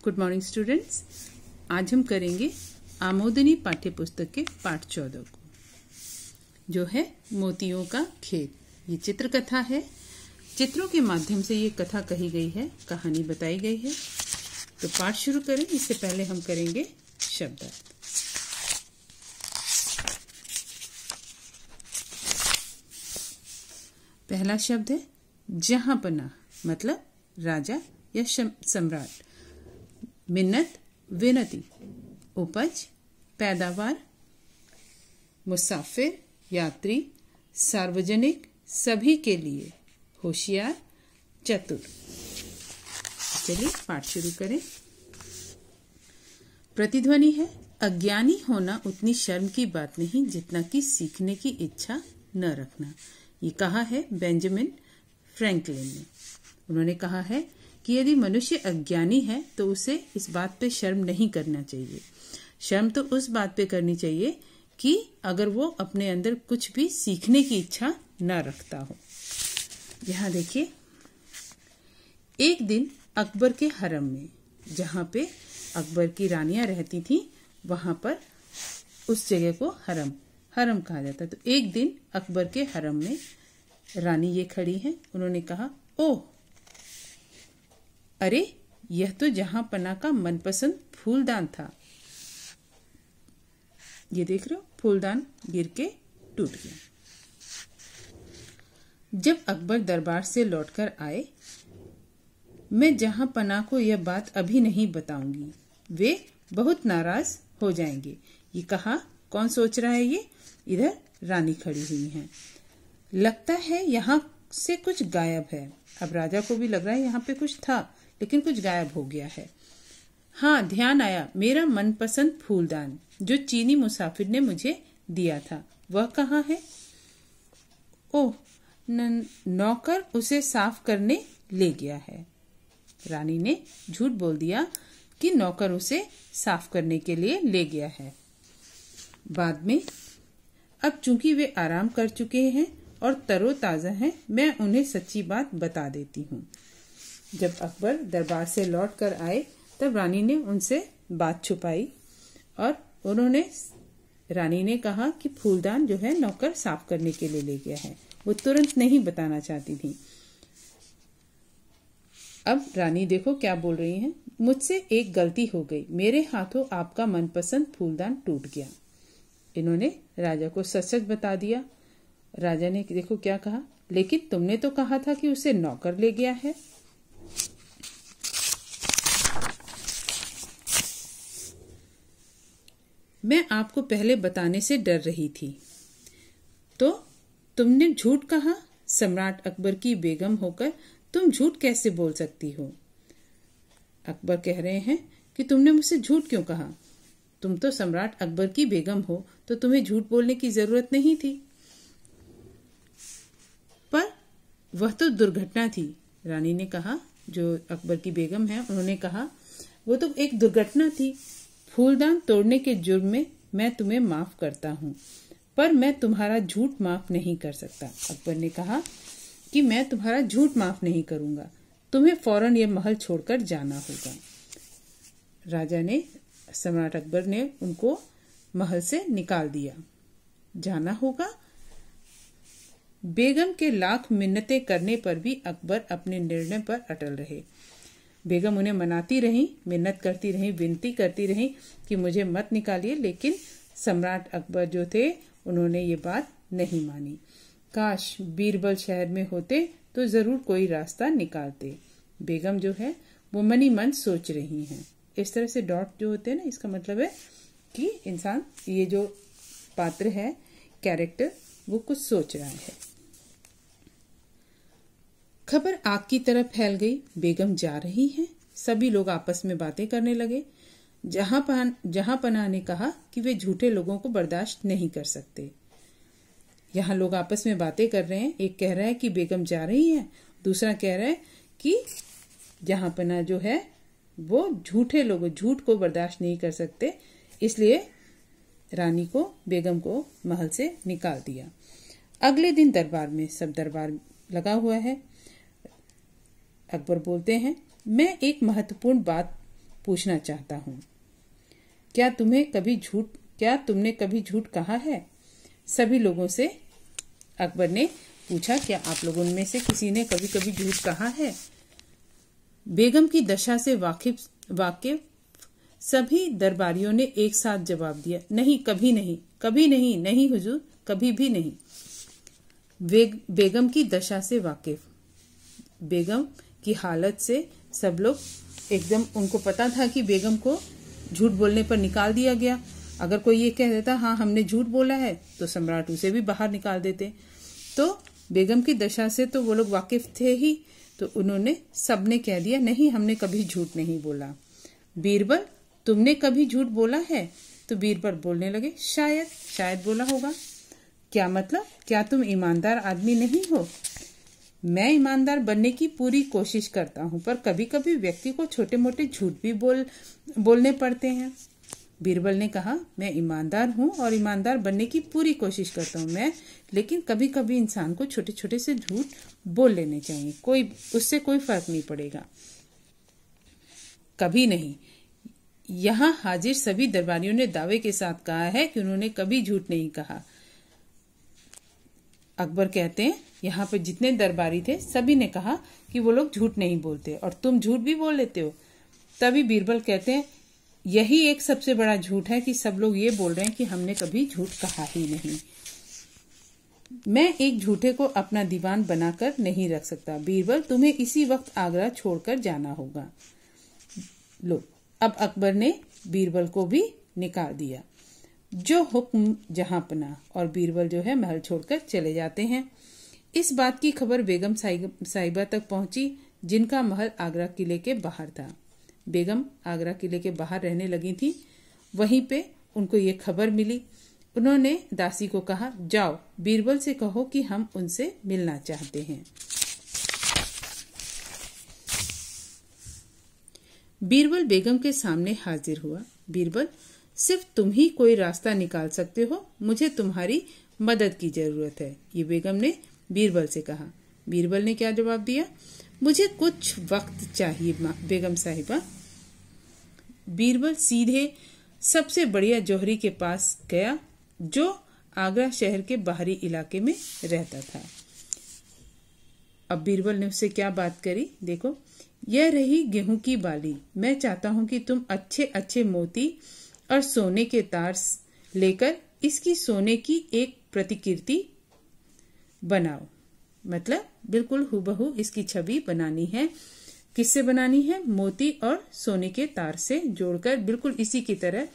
Good morning students. आज हम करेंगे आमोदनी पाठ्य पुस्तक के पाठ 14 को, जो है मोतियों का खेत। ये चित्र कथा है। चित्रों के माध्यम से ये कथा कही गई है, कहानी बताई गई है। तो पाठ शुरू करें इससे पहले हम करेंगे शब्दार्थ। पहला शब्द है जहांपना, मतलब राजा या सम्राट। मिन्नत, विनती। उपज, पैदावार। मुसाफिर, यात्री। सार्वजनिक, सभी के लिए। होशियार, चतुर। चलिए पाठ शुरू करें। प्रतिध्वनि है अज्ञानी होना उतनी शर्म की बात नहीं जितना कि सीखने की इच्छा न रखना। ये कहा है बेंजामिन फ्रैंकलिन ने। उन्होंने कहा है कि यदि मनुष्य अज्ञानी है तो उसे इस बात पे शर्म नहीं करना चाहिए। शर्म तो उस बात पे करनी चाहिए कि अगर वो अपने अंदर कुछ भी सीखने की इच्छा न रखता हो। यहाँ देखिए, एक दिन अकबर के हरम में, जहाँ पे अकबर की रानियां रहती थी, वहां पर उस जगह को हरम कहा जाता है। तो एक दिन अकबर के हरम में रानी ये खड़ी है। उन्होंने कहा, ओह, अरे यह तो जहांपना का मनपसंद फूलदान था। ये देख रहे हो, फूलदान गिर के टूट गया। जब अकबर दरबार से लौटकर आए, मैं जहांपना को यह बात अभी नहीं बताऊंगी, वे बहुत नाराज हो जाएंगे। ये कहा, कौन सोच रहा है ये? इधर रानी खड़ी हुई हैं। लगता है यहाँ से कुछ गायब है। अब राजा को भी लग रहा है यहाँ पे कुछ था, लेकिन कुछ गायब हो गया है। हाँ, ध्यान आया, मेरा मनपसंद फूलदान जो चीनी मुसाफिर ने मुझे दिया था, वह कहाँ है? ओह, नौकर उसे साफ करने ले गया है। रानी ने झूठ बोल दिया कि नौकर उसे साफ करने के लिए ले गया है। बाद में, अब चूंकि वे आराम कर चुके हैं और तरोताजा हैं, मैं उन्हें सच्ची बात बता देती हूँ। जब अकबर दरबार से लौट कर आए, तब रानी ने उनसे बात छुपाई और रानी ने कहा कि फूलदान जो है नौकर साफ करने के लिए ले गया है। वो तुरंत नहीं बताना चाहती थी। अब रानी देखो क्या बोल रही हैं, मुझसे एक गलती हो गई, मेरे हाथों आपका मनपसंद फूलदान टूट गया। इन्होंने राजा को सच सच बता दिया। राजा ने देखो क्या कहा, लेकिन तुमने तो कहा था कि उसे नौकर ले गया है। मैं आपको पहले बताने से डर रही थी, तो तुमने झूठ कहा। सम्राट अकबर की बेगम होकर तुम झूठ कैसे बोल सकती हो? अकबर कह रहे हैं कि तुमने मुझसे झूठ क्यों कहा? तुम तो सम्राट अकबर की बेगम हो, तो तुम्हें झूठ बोलने की जरूरत नहीं थी। पर वह तो दुर्घटना थी। रानी ने कहा, जो अकबर की बेगम है, उन्होंने कहा, वो तो एक दुर्घटना थी। फूलदान तोड़ने के जुर्म में मैं तुम्हें माफ करता हूँ, पर मैं तुम्हारा झूठ माफ नहीं कर सकता। अकबर ने कहा कि मैं तुम्हारा झूठ माफ नहीं करूंगा, तुम्हें फौरन यह महल छोड़कर जाना होगा। राजा ने, सम्राट अकबर ने उनको महल से निकाल दिया। जाना होगा। बेगम के लाख मिन्नतें करने पर भी अकबर अपने निर्णय पर अटल रहे। बेगम उन्हें मनाती रही, मिन्नत करती रही, विनती करती रही कि मुझे मत निकालिए, लेकिन सम्राट अकबर जो थे, उन्होंने ये बात नहीं मानी। काश बीरबल शहर में होते तो जरूर कोई रास्ता निकालते। बेगम जो है वो मनी मन सोच रही हैं। इस तरह से डॉट जो होते हैं ना, इसका मतलब है कि इंसान, ये जो पात्र है, कैरेक्टर, वो कुछ सोच रहा है। खबर आग की तरह फैल गई। बेगम जा रही हैं। सभी लोग आपस में बातें करने लगे। जहांपना ने कहा कि वे झूठे लोगों को बर्दाश्त नहीं कर सकते। यहाँ लोग आपस में बातें कर रहे हैं। एक कह रहा है कि बेगम जा रही है, दूसरा कह रहा है कि जहांपना जो है वो झूठ को बर्दाश्त नहीं कर सकते, इसलिए रानी को, बेगम को महल से निकाल दिया। अगले दिन दरबार में सब दरबार लगा हुआ है। अकबर बोलते हैं, मैं एक महत्वपूर्ण बात पूछना चाहता हूँ। क्या तुमने कभी झूठ कहा है? सभी लोगों से अकबर ने पूछा, क्या आप लोगों में से किसी ने कभी कभी झूठ कहा है? बेगम की दशा से वाकिफ सभी दरबारियों ने एक साथ जवाब दिया, नहीं, कभी नहीं, कभी नहीं, नहीं हुजूर, कभी भी नहीं। बेगम की दशा से वाकिफ, बेगम की हालत से सब लोग एकदम, उनको पता था कि बेगम को झूठ बोलने पर निकाल दिया गया। अगर कोई ये कह देता हाँ हमने झूठ बोला है, तो सम्राट उसे भी बाहर निकाल देते। तो बेगम की दशा से तो वो लोग वाकिफ थे ही, तो उन्होंने सबने कह दिया, नहीं, हमने कभी झूठ नहीं बोला। बीरबल, तुमने कभी झूठ बोला है? तो बीरबल बोलने लगे, शायद बोला होगा। क्या मतलब? क्या तुम ईमानदार आदमी नहीं हो? मैं ईमानदार बनने की पूरी कोशिश करता हूँ, पर कभी कभी व्यक्ति को छोटे मोटे झूठ भी बोलने पड़ते हैं। बीरबल ने कहा, मैं ईमानदार हूँ और ईमानदार बनने की पूरी कोशिश करता हूँ लेकिन कभी कभी इंसान को छोटे छोटे से झूठ बोल लेने चाहिए, उससे कोई फर्क नहीं पड़ेगा। कभी नहीं। यहाँ हाजिर सभी दरबारियों ने दावे के साथ कहा है कि उन्होंने कभी झूठ नहीं कहा। अकबर कहते हैं, यहाँ पे जितने दरबारी थे सभी ने कहा कि वो लोग झूठ नहीं बोलते और तुम झूठ भी बोल लेते हो। तभी बीरबल कहते हैं, यही एक सबसे बड़ा झूठ है कि सब लोग ये बोल रहे हैं कि हमने कभी झूठ कहा ही नहीं। मैं एक झूठे को अपना दीवान बनाकर नहीं रख सकता। बीरबल, तुम्हें इसी वक्त आगरा छोड़कर जाना होगा। लो, अब अकबर ने बीरबल को भी निकाल दिया। जो हुक्म जहां पना, और बीरबल जो है महल छोड़कर चले जाते हैं। इस बात की खबर बेगम साहिबा तक पहुंची, जिनका महल आगरा किले के बाहर था। बेगम आगरा किले के बाहर रहने लगी थी। वहीं पे उनको ये खबर मिली। उन्होंने दासी को कहा, जाओ बीरबल से कहो कि हम उनसे मिलना चाहते हैं। बीरबल बेगम के सामने हाजिर हुआ। बीरबल, सिर्फ तुम ही कोई रास्ता निकाल सकते हो, मुझे तुम्हारी मदद की जरूरत है, ये बेगम ने बीरबल से कहा। बीरबल ने क्या जवाब दिया, मुझे कुछ वक्त चाहिए बेगम साहिबा। बीरबल सीधे सबसे बढ़िया जौहरी के पास गया, जो आगरा शहर के बाहरी इलाके में रहता था। अब बीरबल ने उससे क्या बात करी, देखो। यह रही गेहूं की बाली। मैं चाहता हूं कि तुम अच्छे अच्छे मोती और सोने के तार लेकर इसकी सोने की एक प्रतिकृति बनाओ। मतलब बिल्कुल हूबहू इसकी छवि बनानी है। किससे बनानी है? मोती और सोने के तार से जोड़कर, बिल्कुल इसी की तरह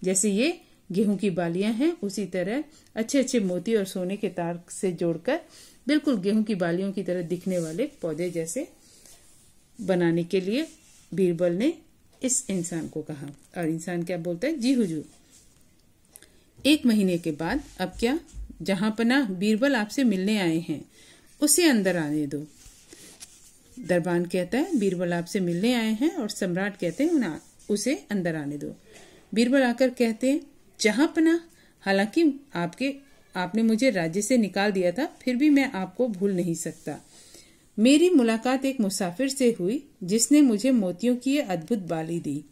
जैसे ये गेहूं की बालियां हैं, उसी तरह अच्छे अच्छे मोती और सोने के तार से जोड़कर बिल्कुल गेहूं की बालियों की तरह दिखने वाले पौधे जैसे बनाने के लिए बीरबल ने इस इंसान को कहा। और इंसान क्या बोलता है, जी हुजूर। 1 महीने के बाद अब क्या, जहां पनाह, बीरबल आपसे मिलने आए हैं, उसे अंदर आने दो। दरबान कहता है, बीरबल आपसे मिलने आए हैं, और सम्राट कहते हैं, उसे अंदर आने दो। बीरबल आकर कहते हैं, जहां पनाह, हालांकि आपने मुझे राज्य से निकाल दिया था, फिर भी मैं आपको भूल नहीं सकता। मेरी मुलाकात एक मुसाफिर से हुई, जिसने मुझे मोतियों की अद्भुत बाली दी।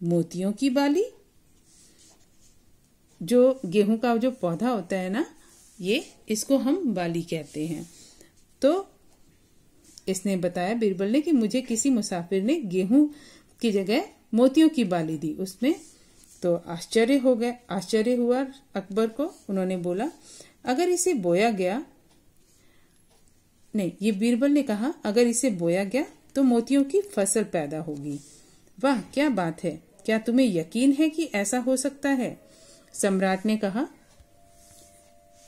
मोतियों की बाली? जो गेहूं का जो पौधा होता है ना, इसको हम बाली कहते हैं। तो इसने बताया बीरबल ने कि मुझे किसी मुसाफिर ने गेहूं की जगह मोतियों की बाली दी। उसमें तो आश्चर्य हुआ अकबर को। उन्होंने बोला, अगर इसे बोया गया, नहीं, ये बीरबल ने कहा, अगर इसे बोया गया तो मोतियों की फसल पैदा होगी। वाह, क्या बात है, क्या तुम्हें यकीन है कि ऐसा हो सकता है? सम्राट ने कहा।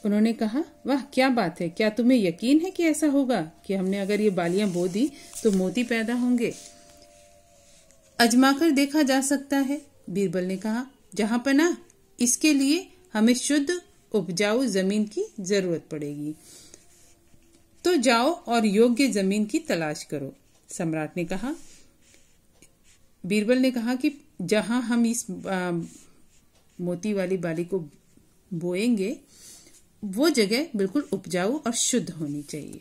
उन्होंने कहा, वाह क्या बात है, क्या तुम्हें यकीन है कि ऐसा होगा, कि हमने अगर ये बालियां बो दी तो मोती पैदा होंगे? अजमाकर देखा जा सकता है, बीरबल ने कहा। जहां पनाह, इसके लिए हमें शुद्ध उपजाऊ जमीन की जरूरत पड़ेगी। तो जाओ और योग्य जमीन की तलाश करो, सम्राट ने कहा। बीरबल ने कहा कि जहां हम इस मोती वाली बाली को बोएंगे, वो जगह बिल्कुल उपजाऊ और शुद्ध होनी चाहिए।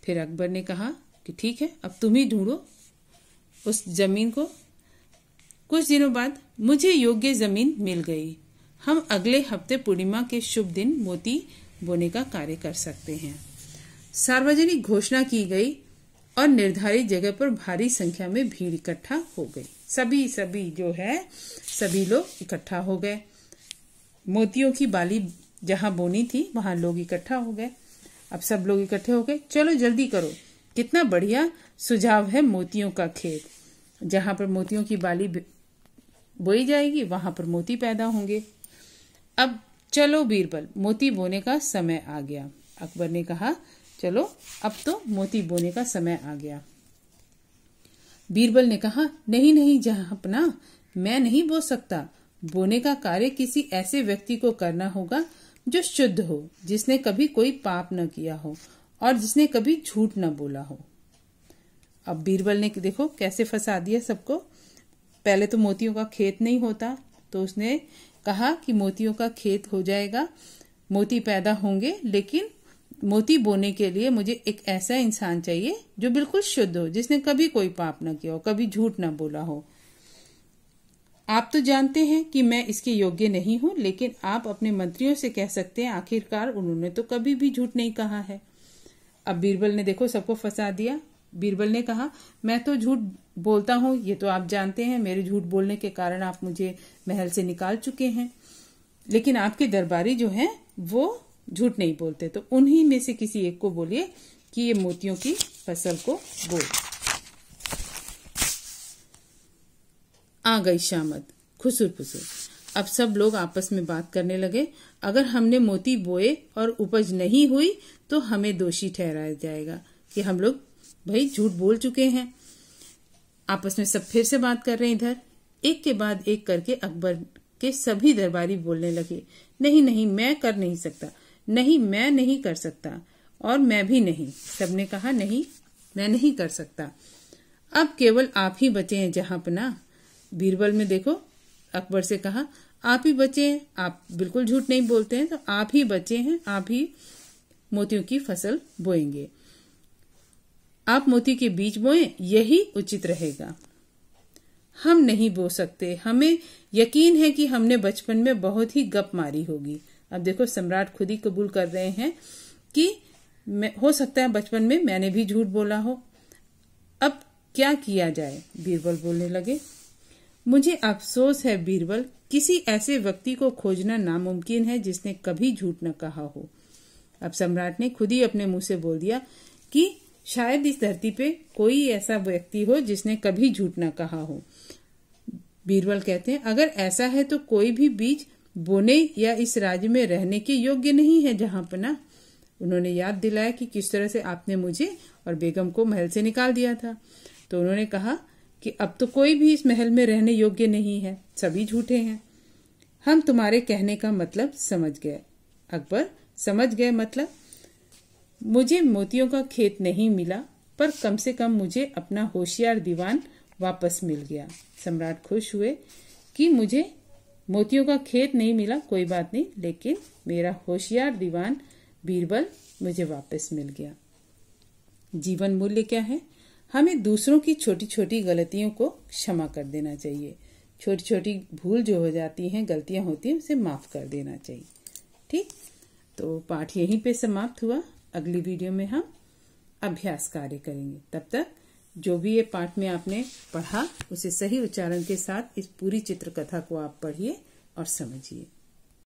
फिर अकबर ने कहा कि ठीक है, अब तुम ही ढूंढो उस जमीन को। कुछ दिनों बाद मुझे योग्य जमीन मिल गई। हम अगले हफ्ते पूर्णिमा के शुभ दिन मोती बोने का कार्य कर सकते हैं। सार्वजनिक घोषणा की गई और निर्धारित जगह पर भारी संख्या में भीड़ इकट्ठा हो गई। सभी लोग इकट्ठा हो गए। मोतियों की बाली जहां बोनी थी वहां लोग इकट्ठा हो गए। अब सब लोग इकट्ठे हो गए। चलो जल्दी करो, कितना बढ़िया सुझाव है मोतियों का खेत। जहां पर मोतियों की बाली बोई जाएगी वहां पर मोती पैदा होंगे। अब चलो बीरबल, मोती बोने का समय आ गया। अकबर ने कहा, चलो अब तो मोती बोने का समय आ गया। बीरबल ने कहा, नहीं नहीं जहांपना, मैं नहीं बो सकता। बोने का कार्य किसी ऐसे व्यक्ति को करना होगा जो शुद्ध हो, जिसने कभी कोई पाप न किया हो और जिसने कभी झूठ न बोला हो। अब बीरबल ने देखो कैसे फंसा दिया सबको। पहले तो मोतियों का खेत नहीं होता, तो उसने कहा कि मोतियों का खेत हो जाएगा, मोती पैदा होंगे, लेकिन मोती बोने के लिए मुझे एक ऐसा इंसान चाहिए जो बिल्कुल शुद्ध हो, जिसने कभी कोई पाप न किया हो, कभी झूठ न बोला हो। आप तो जानते हैं कि मैं इसके योग्य नहीं हूं, लेकिन आप अपने मंत्रियों से कह सकते हैं, आखिरकार उन्होंने तो कभी भी झूठ नहीं कहा है। अब बीरबल ने देखो सबको फंसा दिया। बीरबल ने कहा, मैं तो झूठ बोलता हूं, ये तो आप जानते हैं, मेरे झूठ बोलने के कारण आप मुझे महल से निकाल चुके हैं, लेकिन आपके दरबारी जो हैं वो झूठ नहीं बोलते, तो उन्हीं में से किसी एक को बोलिए कि ये मोतियों की फसल को बो। आ गई शामत, खुसुर फुसुर। अब सब लोग आपस में बात करने लगे। अगर हमने मोती बोए और उपज नहीं हुई तो हमें दोषी ठहराया जाएगा कि हम लोग भाई झूठ बोल चुके हैं। आपस में सब फिर से बात कर रहे हैं। इधर एक के बाद एक करके अकबर के सभी दरबारी बोलने लगे, नहीं नहीं मैं कर नहीं सकता, नहीं मैं नहीं कर सकता, और मैं भी नहीं। सबने कहा, नहीं मैं नहीं कर सकता। अब केवल आप ही बचे हैं जहांपना। बीरबल में देखो अकबर से कहा, आप ही बचे हैं, आप बिल्कुल झूठ नहीं बोलते हैं, तो आप ही बचे हैं, आप ही मोतियों की फसल बोएंगे। आप मोती के बीज बोएं, यही उचित रहेगा। हम नहीं बो सकते, हमें यकीन है कि हमने बचपन में बहुत ही गप मारी होगी। अब देखो सम्राट खुद ही कबूल कर रहे हैं कि हो सकता है बचपन में मैंने भी झूठ बोला हो। अब क्या किया जाए? बीरबल बोलने लगे, मुझे अफसोस है बीरबल, किसी ऐसे व्यक्ति को खोजना नामुमकिन है जिसने कभी झूठ न कहा हो। अब सम्राट ने खुद ही अपने मुंह से बोल दिया कि शायद इस धरती पे कोई ऐसा व्यक्ति हो जिसने कभी झूठ न कहा हो। बीरबल कहते हैं, अगर ऐसा है तो कोई भी बीज बोने या इस राज्य में रहने के योग्य नहीं है जहांपना। उन्होंने याद दिलाया कि किस तरह से आपने मुझे और बेगम को महल से निकाल दिया था। तो उन्होंने कहा कि अब तो कोई भी इस महल में रहने योग्य नहीं है, सभी झूठे हैं। हम तुम्हारे कहने का मतलब समझ गए। अकबर, समझ गए मतलब? मुझे मोतियों का खेत नहीं मिला, पर कम से कम मुझे अपना होशियार दीवान वापस मिल गया। सम्राट खुश हुए कि मुझे मोतियों का खेत नहीं मिला, कोई बात नहीं, लेकिन मेरा होशियार दीवान बीरबल मुझे वापस मिल गया। जीवन मूल्य क्या है? हमें दूसरों की छोटी छोटी गलतियों को क्षमा कर देना चाहिए। छोटी छोटी भूल जो हो जाती हैं, गलतियां होती हैं, उसे माफ कर देना चाहिए। ठीक, तो पाठ यहीं पे समाप्त हुआ। अगली वीडियो में हम अभ्यास कार्य करेंगे। तब तक जो भी ये पाठ में आपने पढ़ा उसे सही उच्चारण के साथ इस पूरी चित्रकथा को आप पढ़िए और समझिए।